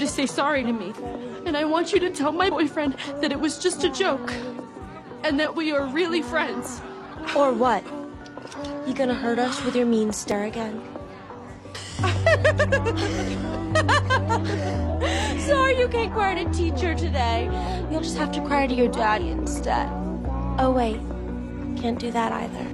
say sorry to me. And I want you to tell my boyfriend that it was just a joke. And that we are really friends. Or what? You gonna hurt us with your mean stare again? Sorry you can't cry to teacher today. You'll just have to cry to your daddy instead. Oh wait, can't do that either.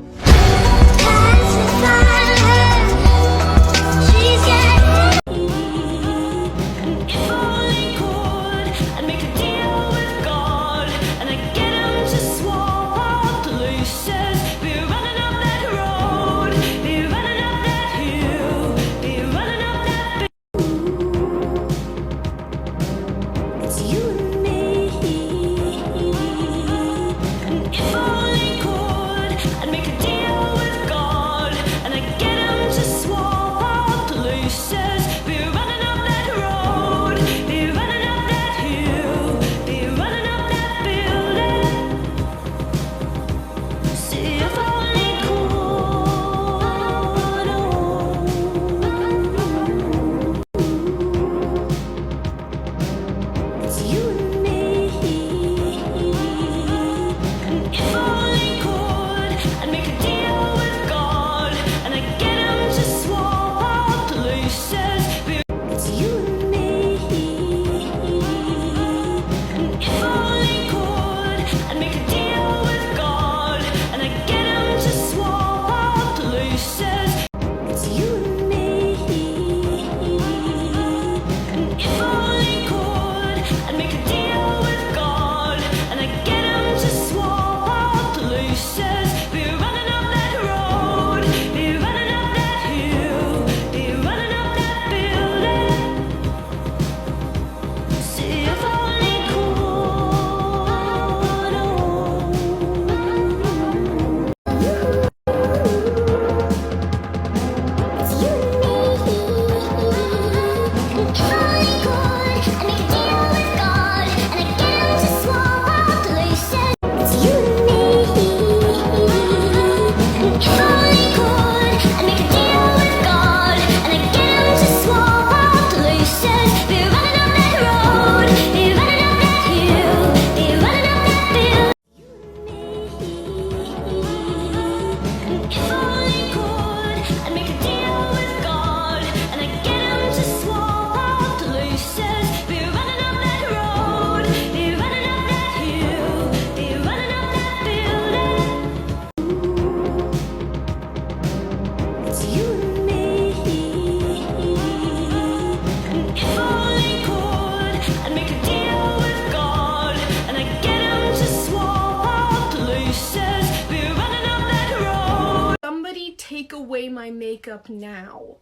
Take away my makeup now.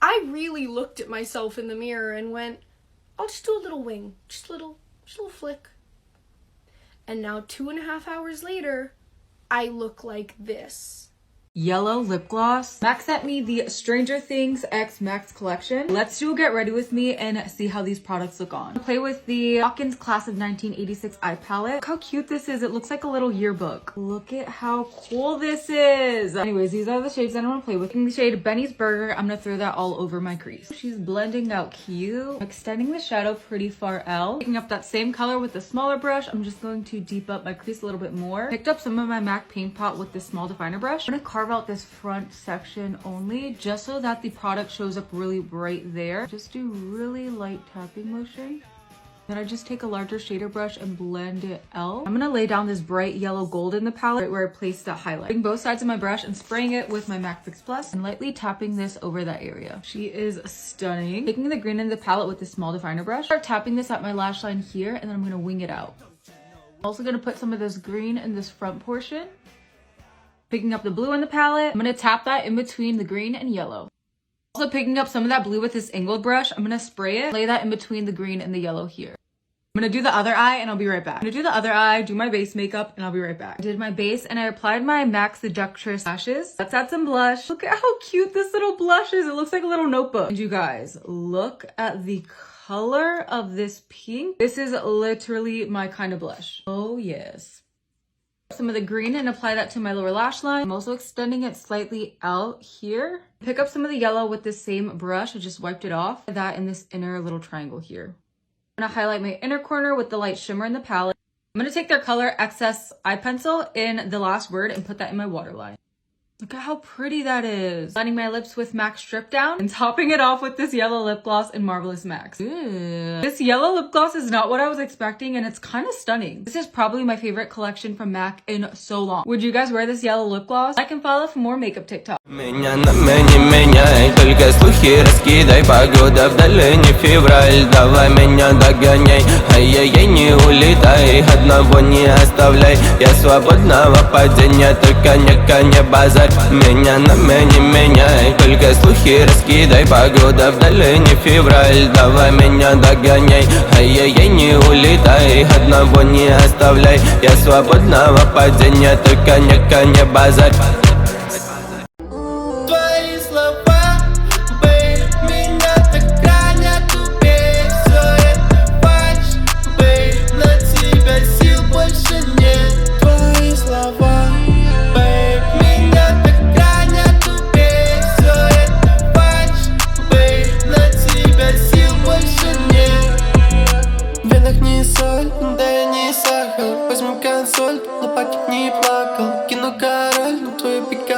I really looked at myself in the mirror and went, I'll just do a little wing, just a little flick. And now 2.5 hours later, I look like this. Yellow lip gloss. Max sent me the Stranger Things X Max collection. Let's do a get ready with me and see how these products look on. Play with the Hawkins Class of 1986 eye palette. Look how cute this is. It looks like a little yearbook. Look at how cool this is. Anyways, these are the shades that I want to play with. In the shade Benny's Burger, I'm gonna throw that all over my crease. She's blending out cute. Extending the shadow pretty far out. Picking up that same color with the smaller brush, I'm just going to deep up my crease a little bit more. Picked up some of my MAC paint pot with this small definer brush. I'm gonna carve out this front section only just so that the product shows up really bright there. Just do really light tapping motion. Then I just take a larger shader brush and blend it out. I'm gonna lay down this bright yellow gold in the palette right where I placed that highlight. Taking both sides of my brush and spraying it with my MAC Fix Plus and lightly tapping this over that area. She is stunning. Taking the green in the palette with this small definer brush. Start tapping this at my lash line here and then I'm gonna wing it out. I'm also gonna put some of this green in this front portion. Picking up the blue in the palette, I'm gonna tap that in between the green and yellow. Also picking up some of that blue with this angled brush, I'm gonna spray it, lay that in between the green and the yellow here. I'm gonna do the other eye and I'll be right back. I'm gonna do the other eye, do my base makeup, and I'll be right back. I did my base and I applied my MAC Seductress lashes. Let's add some blush. Look at how cute this little blush is. It looks like a little notebook. And you guys, look at the color of this pink. This is literally my kind of blush. Oh yes. Some of the green and apply that to my lower lash line. I'm also extending it slightly out here. Pick up some of the yellow with this same brush. I just wiped it off. That in this inner little triangle here. I'm gonna highlight my inner corner with the light shimmer in the palette. I'm gonna take their color Excess Eye Pencil in the last word and put that in my waterline. Look at how pretty that is. Lining my lips with MAC Strip Down and topping it off with this yellow lip gloss in Marvelous Max. Ew. This yellow lip gloss is not what I was expecting and it's kind of stunning. This is probably my favorite collection from MAC in so long. Would you guys wear this yellow lip gloss? Like and follow for more makeup TikTok. Меня на не меняй, только слухи раскидай, погода вдали не февраль, давай меня догоняй, ай-яй-яй, не улетай, одного не оставляй, я свободного падения, только не базарь. Меня на не меняй, только слухи раскидай, погода вдали не февраль, давай меня догоняй, ай-яй-яй, не улетай, одного не оставляй, я свободного падения, только не базарь. Твои слова, бейб, меня так ранят, убей. Все это фальшь, бейб, на тебя сил больше нет. Твои слова, бейб, меня так ранят, убей. Все это фальшь, бейб, на тебя сил больше нет. В венах не соль, да я не сахар. Возьмем консоль, но пакет не плакал. Кину король, но твою пика